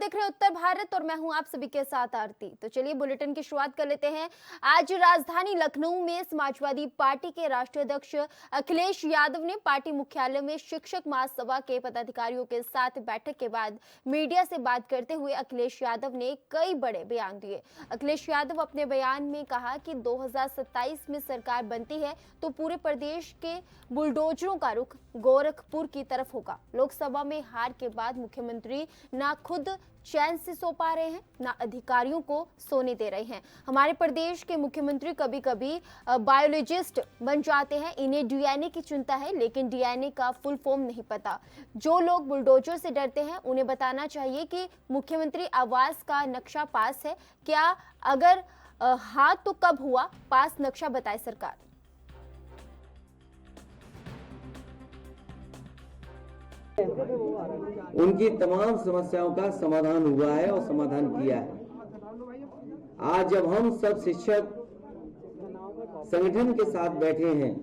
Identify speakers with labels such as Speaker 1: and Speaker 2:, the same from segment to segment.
Speaker 1: देख रहे हैं उत्तर भारत और मैं हूं आप सभी के साथ आरती। तो चलिए बुलेटिन की शुरुआत कर लेते हैं। आज राजधानी लखनऊ में समाजवादी पार्टी के राष्ट्रीय अध्यक्ष अखिलेश यादव ने पार्टी मुख्यालय में शिक्षक महासभा के पदाधिकारियों के साथ बैठक के बाद मीडिया से बात करते हुए अखिलेश यादव ने कई बड़े बयान दिए। अखिलेश यादव अपने बयान में कहा कि 2027 में सरकार बनती है तो पूरे प्रदेश के बुलडोजरों का रुख गोरखपुर की तरफ होगा। लोकसभा में हार के बाद मुख्यमंत्री ना खुद चैन से सो पा रहे हैं, ना अधिकारियों को सोने दे रहे हैं। हमारे प्रदेश के मुख्यमंत्री कभी कभी बायोलॉजिस्ट बन जाते हैं, इन्हें डीएनए की चिंता है, लेकिन डीएनए का फुल फॉर्म नहीं पता। जो लोग बुलडोजर से डरते हैं उन्हें बताना चाहिए कि मुख्यमंत्री आवास का नक्शा पास है क्या? अगर हाँ तो कब हुआ पास, नक्शा बताए सरकार।
Speaker 2: उनकी तमाम समस्याओं का समाधान हुआ है और समाधान किया है। आज जब हम सब शिक्षक संगठन के साथ बैठे हैं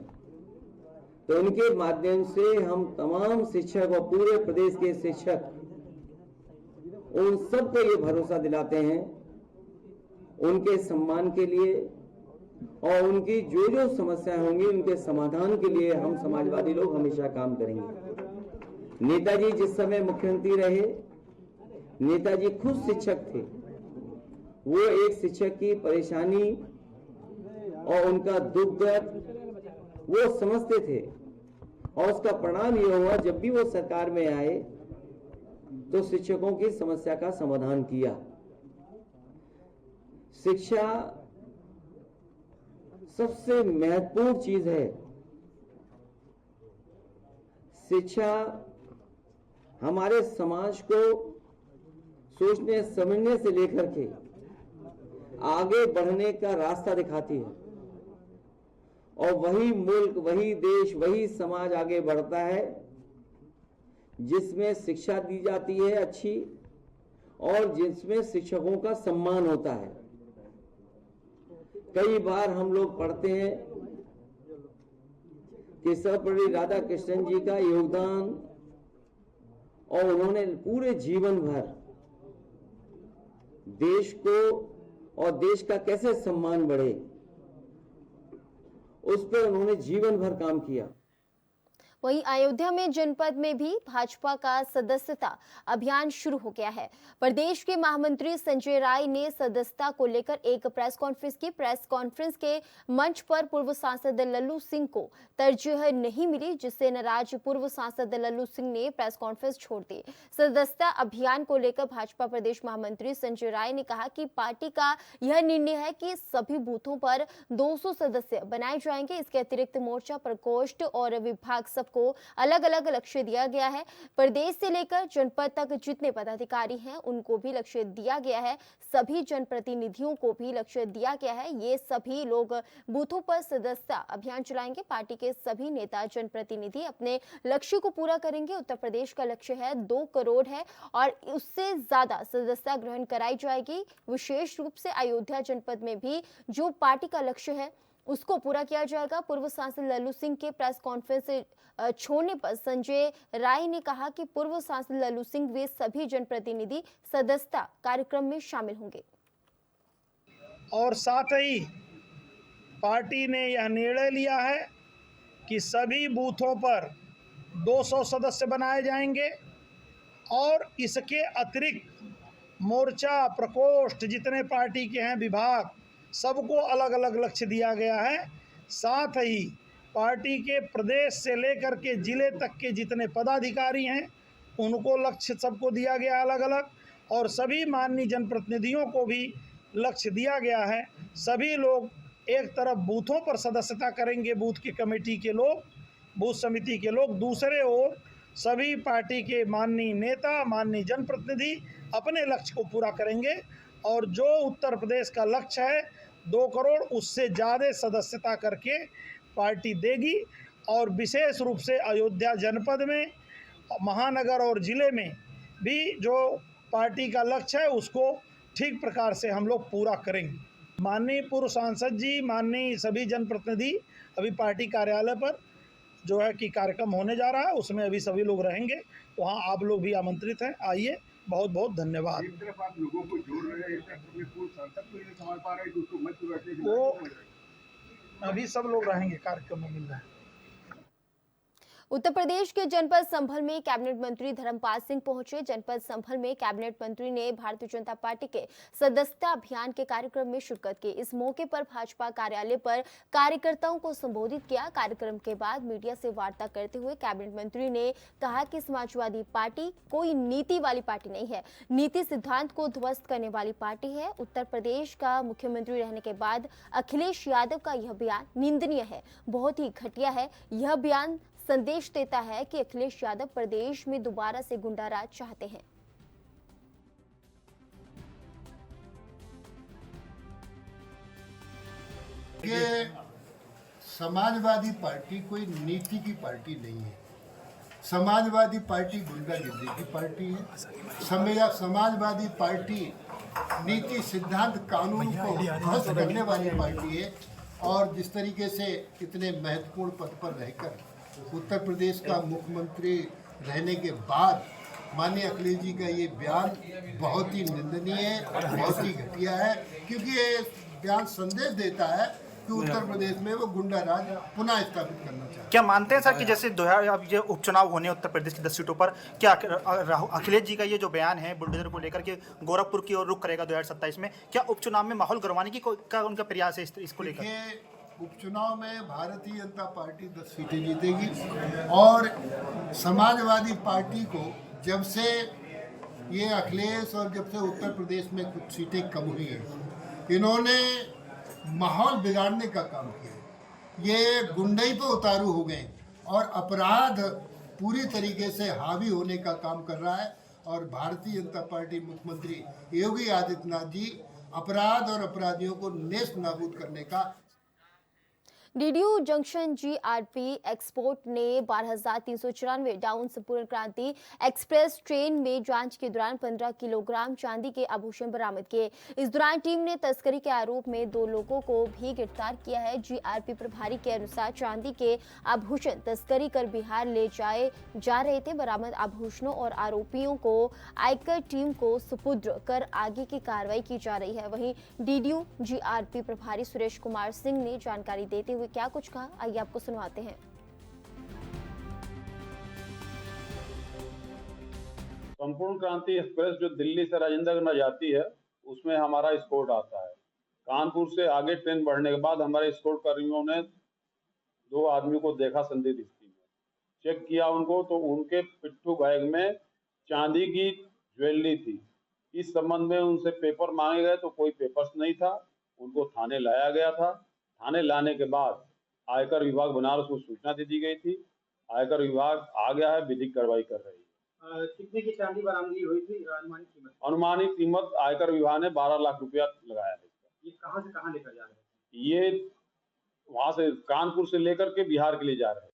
Speaker 2: तो उनके माध्यम से हम तमाम शिक्षक और पूरे प्रदेश के शिक्षक उन सबको ये भरोसा दिलाते हैं उनके सम्मान के लिए और उनकी जो जो समस्याएं होंगी उनके समाधान के लिए हम समाजवादी लोग हमेशा काम करेंगे। नेताजी जिस समय मुख्यमंत्री रहे, नेताजी खुद शिक्षक थे। वो एक शिक्षक की परेशानी और उनका दुख दर्द वो समझते थे और उसका परिणाम ये हुआ जब भी वो सरकार में आए तो शिक्षकों की समस्या का समाधान किया। शिक्षा सबसे महत्वपूर्ण चीज है। शिक्षा हमारे समाज को सोचने समझने से लेकर के आगे बढ़ने का रास्ता दिखाती है और वही मुल्क, वही देश, वही समाज आगे बढ़ता है जिसमें शिक्षा दी जाती है अच्छी और जिसमें शिक्षकों का सम्मान होता है। कई बार हम लोग पढ़ते हैं कि सर्वपल्ली राधाकृष्णन जी का योगदान और उन्होंने पूरे जीवन भर देश को और देश का कैसे सम्मान बढ़े उस पर उन्होंने जीवन भर काम किया।
Speaker 1: वहीं अयोध्या में जनपद में भी भाजपा का सदस्यता अभियान शुरू हो गया है। प्रदेश के महामंत्री संजय राय ने सदस्यता को लेकर एक प्रेस कॉन्फ्रेंस की। प्रेस कॉन्फ्रेंस के मंच पर पूर्व सांसद लल्लू सिंह को तरजीह नहीं मिली, जिससे नाराज पूर्व सांसद लल्लू सिंह ने प्रेस कॉन्फ्रेंस छोड़ दी। सदस्यता अभियान को लेकर भाजपा प्रदेश महामंत्री संजय राय ने कहा कि पार्टी का यह निर्णय है कि सभी बूथों पर 200 सदस्य बनाए जाएंगे। इसके अतिरिक्त मोर्चा प्रकोष्ठ और विभाग सबको अलग अलग लक्ष्य दिया गया है। प्रदेश से लेकर जनपद तक जितने पदाधिकारी हैं उनको भी लक्ष्य दिया गया है। सभी जनप्रतिनिधियों को भी लक्ष्य दिया गया है। ये सभी लोग बूथों पर सदस्यता अभियान चलाएंगे। पार्टी के सभी नेता जनप्रतिनिधि अपने लक्ष्य को पूरा करेंगे। उत्तर प्रदेश का लक्ष्य है 2 करोड़ है और उससे ज्यादा सदस्यता ग्रहण कराई जाएगी। विशेष रूप से अयोध्या जनपद में भी जो पार्टी का लक्ष्य है उसको पूरा किया जाएगा। पूर्व सांसद लल्लू सिंह के प्रेस कॉन्फ्रेंस से छोड़ने पर संजय राय ने कहा कि पूर्व सांसद लल्लू सिंह वे सभी जनप्रतिनिधि सदस्यता कार्यक्रम में शामिल होंगे।
Speaker 3: और साथ ही पार्टी ने यह निर्णय लिया है कि सभी बूथों पर 200 सदस्य बनाए जाएंगे और इसके अतिरिक्त मोर्चा प्रकोष्ठ जितने पार्टी के हैं विभाग सबको अलग अलग लक्ष्य दिया गया है। साथ ही पार्टी के प्रदेश से लेकर के जिले तक के जितने पदाधिकारी हैं उनको लक्ष्य सबको दिया गया अलग अलग और सभी माननीय जनप्रतिनिधियों को भी लक्ष्य दिया गया है। सभी लोग एक तरफ बूथों पर सदस्यता करेंगे, बूथ की कमेटी के लोग, बूथ समिति के लोग, दूसरे ओर सभी पार्टी के माननीय नेता, माननीय जनप्रतिनिधि अपने लक्ष्य को पूरा करेंगे और जो उत्तर प्रदेश का लक्ष्य है 2 करोड़ उससे ज़्यादा सदस्यता करके पार्टी देगी। और विशेष रूप से अयोध्या जनपद में, महानगर और ज़िले में भी जो पार्टी का लक्ष्य है उसको ठीक प्रकार से हम लोग पूरा करेंगे। माननीय पूर्व सांसद जी, माननीय सभी जनप्रतिनिधि अभी पार्टी कार्यालय पर जो है कि कार्यक्रम होने जा रहा है उसमें अभी सभी लोग रहेंगे, वहाँ आप लोग भी आमंत्रित हैं, आइए बहुत बहुत धन्यवाद।
Speaker 4: एक तरफ आप लोगों को जोड़ रहे हैं, एक तरफ अपने पूर्व सांसद को नहीं संभाल पा रहे, उसको मत बैठने की
Speaker 3: वो
Speaker 4: बात नहीं।
Speaker 3: अभी सब लोग रहेंगे, कार्यक्रम में मिल रहे हैं।
Speaker 1: उत्तर प्रदेश के जनपद संभल में कैबिनेट मंत्री धर्मपाल सिंह पहुंचे। जनपद संभल में कैबिनेट मंत्री ने भारतीय जनता पार्टी के सदस्यता अभियान के कार्यक्रम में शिरकत की। इस मौके पर भाजपा कार्यालय पर कार्यकर्ताओं को संबोधित किया। कार्यक्रम के बाद मीडिया से वार्ता करते हुए कैबिनेट मंत्री ने कहा कि समाजवादी पार्टी कोई नीति वाली पार्टी नहीं है, नीति सिद्धांत को ध्वस्त करने वाली पार्टी है। उत्तर प्रदेश का मुख्यमंत्री रहने के बाद अखिलेश यादव का यह बयान निंदनीय है, बहुत ही घटिया है। यह बयान संदेश देता है कि अखिलेश यादव प्रदेश में दोबारा से गुंडाराज चाहते हैं।
Speaker 5: कि समाजवादी पार्टी कोई नीति की पार्टी नहीं है। समाजवादी पार्टी गुंडागिर्दी की पार्टी है। समाजवादी पार्टी नीति सिद्धांत कानून को ध्वस्त करने वाली पार्टी है। और जिस तरीके से इतने महत्वपूर्ण पद पर रहकर उत्तर प्रदेश का मुख्यमंत्री रहने के बाद माननीय अखिलेश जी का ये बयान बहुत ही निंदनीय है, बहुत ही घटिया है, क्योंकि ये बयान संदेश देता है कि उत्तर प्रदेश में वो गुंडा राज पुनः स्थापित करना चाहते हैं।
Speaker 6: क्या मानते हैं सर कि जैसे अब ये उपचुनाव होने उत्तर प्रदेश की 10 सीटों पर, क्या अखिलेश जी का ये जो बयान है बुलडोजर को लेकर के गोरखपुर की ओर रुख करेगा 2027 में, क्या उपचुनाव में माहौल गरमाने की का उनका प्रयास है इसको लेकर?
Speaker 5: उपचुनाव में भारतीय जनता पार्टी 10 सीटें जीतेगी और समाजवादी पार्टी को जब से ये अखिलेश और जब से उत्तर प्रदेश में कुछ सीटें कम हुई हैं, इन्होंने माहौल बिगाड़ने का काम किया। ये गुंडई पे उतारू हो गए और अपराध पूरी तरीके से हावी होने का काम कर रहा है। और भारतीय जनता पार्टी मुख्यमंत्री योगी आदित्यनाथ जी अपराध और अपराधियों को नेस्त नाबूद करने का
Speaker 1: डीडीयू जंक्शन जीआरपी एक्सपोर्ट ने 12,394 डाउन संपूर्ण क्रांति एक्सप्रेस ट्रेन में जांच के दौरान 15 किलोग्राम चांदी के आभूषण बरामद किए। इस दौरान टीम ने तस्करी के आरोप में 2 लोगों को भी गिरफ्तार किया है। जीआरपी प्रभारी के अनुसार चांदी के आभूषण तस्करी कर बिहार ले जाए जा रहे थे। बरामद आभूषणों और आरोपियों को आयकर टीम को सुपुर्द कर आगे की कार्रवाई की जा रही है। वहीं डीडीयू जीआरपी प्रभारी सुरेश कुमार सिंह ने जानकारी देते हुए क्या कुछ कहा, आइए आपको सुनवाते हैं।
Speaker 7: संपूर्ण क्रांति एक्सप्रेस जो दिल्ली से राजेंद्र नगर जाती है, उसमें हमारा स्कोर्ट आता है। कानपुर से आगे ट्रेन बढ़ने के बाद हमारे स्कोर्ट कर्मियों ने 2 आदमियों को देखा संदिग्ध स्थिति में। चेक किया उनको तो उनके पिट्ठू बैग में चांदी की ज्वेलरी थी। इस संबंध में उनसे पेपर मांगे गए तो कोई पेपर्स नहीं था। उनको थाने लाया गया था। थाने लाने के बाद आयकर विभाग बनारस को सूचना दे दी गई थी। आयकर विभाग आ गया है, विधिक कार्रवाई कर रही है।
Speaker 8: कितने की चांदी बरामदगी हुई थी? अनुमानित कीमत?
Speaker 7: अनुमानित कीमत आयकर विभाग ने 12 लाख रुपया लगाया है।
Speaker 8: ये कहां से कहां लेकर जा रहे हैं?
Speaker 7: ये वहां से कानपुर से लेकर के बिहार के लिए जा रहे हैं।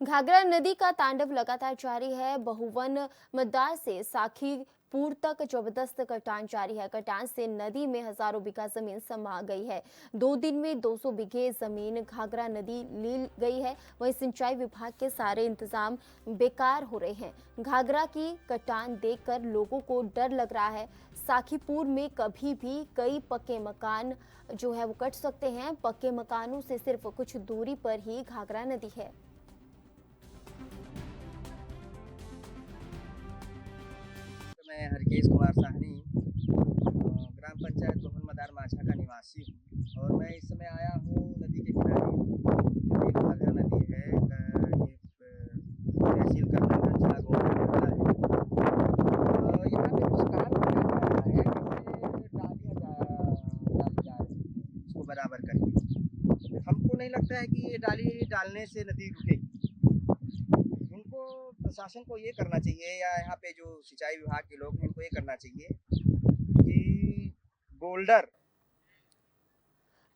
Speaker 1: घाघरा नदी का तांडव लगातार जारी है। बहुवन मतदार से साखीपुर तक जबरदस्त कटान जारी है। कटान से नदी में हजारों बीघा जमीन समा गई है। 2 दिन में 200 बीघे जमीन घाघरा नदी ली गई है। वहीं सिंचाई विभाग के सारे इंतजाम बेकार हो रहे हैं। घाघरा की कटान देखकर लोगों को डर लग रहा है। साखीपुर में कभी भी कई पक्के मकान जो है वो कट सकते हैं। पक्के मकानों से सिर्फ कुछ दूरी पर ही घाघरा नदी है।
Speaker 9: मैं हरकेश कुमार साहनी ग्राम पंचायत भवन मदार माछा का निवासी हूँ और मैं इस समय आया हूँ नदी के किनारे। ये घाघरा नदी है, ये तहसील करनगंज जिला गोंडा है। यहाँ पे कुछ काम किया जा रहा है, जैसे डाली जा रही है इसको बराबर करके। हमको नहीं लगता है कि ये डाली डालने से नदी रुकेगी। प्रशासन को ये करना चाहिए या यहाँ पे जो सिंचाई विभाग के लोग हैं इनको ये करना चाहिए कि बोल्डर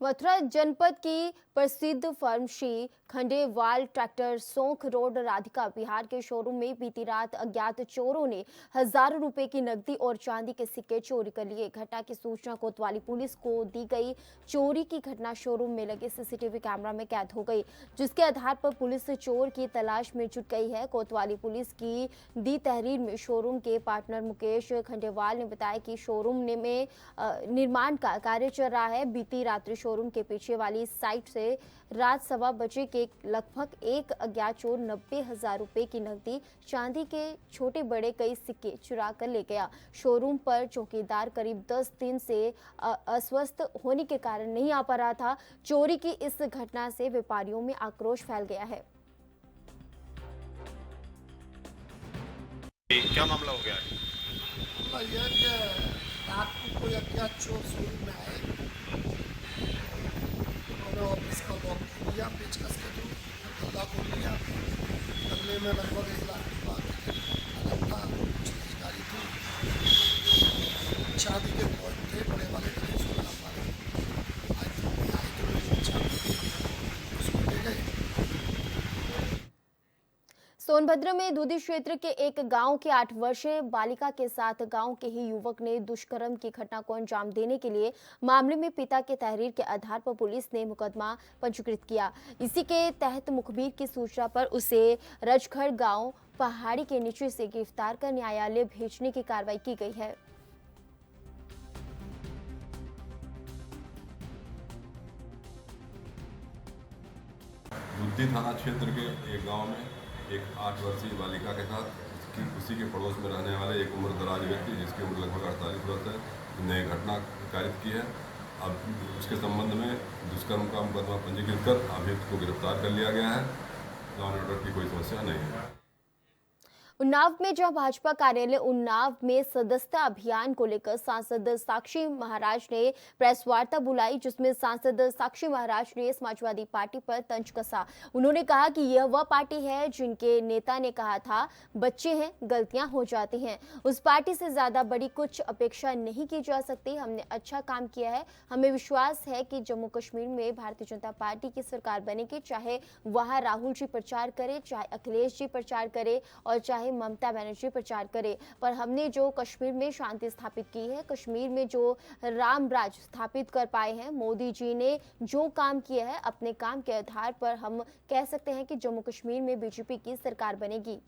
Speaker 1: मथुरा जनपद की प्रसिद्ध firm Shri Khandewal tractor Sonkh road Radhika Bihar के शोरूम में बीती रात अज्ञात चोरों ने हजारों रुपए की नकदी और चांदी के सिक्के चोरी कर लिए। घटना की सूचना कोतवाली पुलिस को दी गई। चोरी की घटना शोरूम में लगे सीसीटीवी कैमरा में कैद हो गई, जिसके आधार पर पुलिस चोर की तलाश में जुट गई है। कोतवाली पुलिस की दी तहरीर में शोरूम के पार्टनर मुकेश खंडेवाल ने बताया कि शोरूम में निर्माण का कार्य चल रहा है। बीती रात्रि शोरूम के पीछे वाली साइट से रात 1:15 बजे के लगभग एक अज्ञात चोर 90,000 रुपए की नकदी, चांदी के छोटे बड़े कई सिक्के चुरा कर ले गया। शोरूम पर चौकीदार करीब 10 दिन से अस्वस्थ होने के कारण नहीं आ पा रहा था। चोरी की इस घटना से व्यापारियों में आक्रोश फैल गया है।
Speaker 10: क्या मामला हो गया है?
Speaker 5: यह कि रात को कोई अज्ञात चोर शोरूम में आए, उन्होंने ऑफिस का लॉक लिया, पेचकस के थ्रू गल्ला खोल लिया। गल्ले में लगभग 1 लाख की बात गाड़ी थी, चांदी के कॉइन थे, बड़े वाले थे, 16 चांदी उसको ले गए।
Speaker 1: सोनभद्र में दूधी क्षेत्र के एक गांव के 8 वर्षीय बालिका के साथ गांव के ही युवक ने दुष्कर्म की घटना को अंजाम देने के लिए मामले में पिता के तहरीर के आधार पर पुलिस ने मुकदमा पंजीकृत किया। इसी के तहत मुखबिर की सूचना पर उसे रजखड़ गांव पहाड़ी के नीचे से गिरफ्तार कर न्यायालय भेजने की कार्रवाई की गई है।
Speaker 11: दूधी थाना क्षेत्र के एक गाँव में एक 8 वर्षीय बालिका के साथ उसी के पड़ोस में रहने वाले एक उम्र दराज व्यक्ति, जिसकी उम्र लगभग 48 वर्ष है, ने घटना कारित की है। अब उसके संबंध में दुष्कर्म का मुकदमा पंजीकृत कर अभियुक्त को गिरफ्तार कर लिया गया है। लॉ एंड ऑर्डर की कोई समस्या नहीं है।
Speaker 1: उन्नाव में जहां भाजपा कार्यालय उन्नाव में सदस्यता अभियान को लेकर सांसद साक्षी महाराज ने प्रेस वार्ता बुलाई, जिसमें सांसद साक्षी महाराज ने समाजवादी पार्टी पर तंज कसा। उन्होंने कहा कि यह वह पार्टी है जिनके नेता ने कहा था बच्चे हैं, गलतियां हो जाती हैं। उस पार्टी से ज्यादा बड़ी कुछ अपेक्षा नहीं की जा सकती। हमने अच्छा काम किया है। हमें विश्वास है कि जम्मू कश्मीर में भारतीय जनता पार्टी की सरकार बनेगी, चाहे वहां राहुल जी प्रचार करे, चाहे अखिलेश जी प्रचार करे और चाहे ममता बनर्जी प्रचार करे। पर हमने जो कश्मीर में शांति स्थापित की है, कश्मीर में जो राम राज स्थापित कर पाए हैं, मोदी जी ने जो काम किया है, अपने काम के आधार पर हम कह सकते हैं कि जम्मू कश्मीर में बीजेपी की सरकार बनेगी।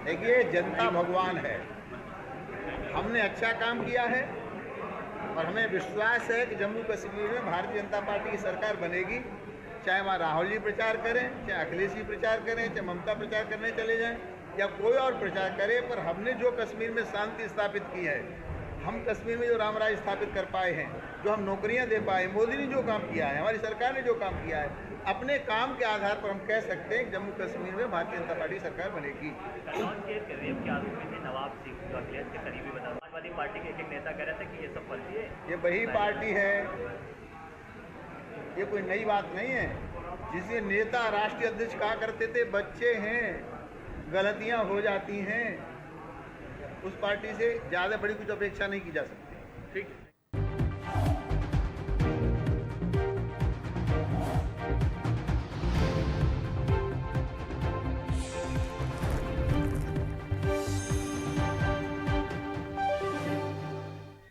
Speaker 12: देखिए, जनता भगवान है। हमने अच्छा काम किया है और हमें विश्वास है कि जम्मू कश्मीर में भारतीय जनता पार्टी की सरकार बनेगी। चाहे वहाँ राहुल जी प्रचार करें, चाहे अखिलेश जी प्रचार करें, चाहे ममता प्रचार करने चले जाएं या कोई और प्रचार करे, पर हमने जो कश्मीर में शांति स्थापित की है, हम कश्मीर में जो रामराज स्थापित कर पाए हैं, जो हम नौकरियां दे पाए, मोदी ने जो काम किया है, हमारी सरकार ने जो काम किया है, अपने काम के आधार पर हम कह सकते हैं कि जम्मू कश्मीर में भारतीय जनता पार्टी सरकार बनेगी। समाजवादी पार्टी के एक नेता कह रहे थे कि ये सब फर्जी है। ये वही पार्टी है, ये कोई नई बात नहीं है। जिसे नेता राष्ट्रीय अध्यक्ष कहा करते थे बच्चे हैं, गलतियां हो जाती हैं, उस पार्टी से ज़्यादा बड़ी कुछ अपेक्षा नहीं की जा सकती।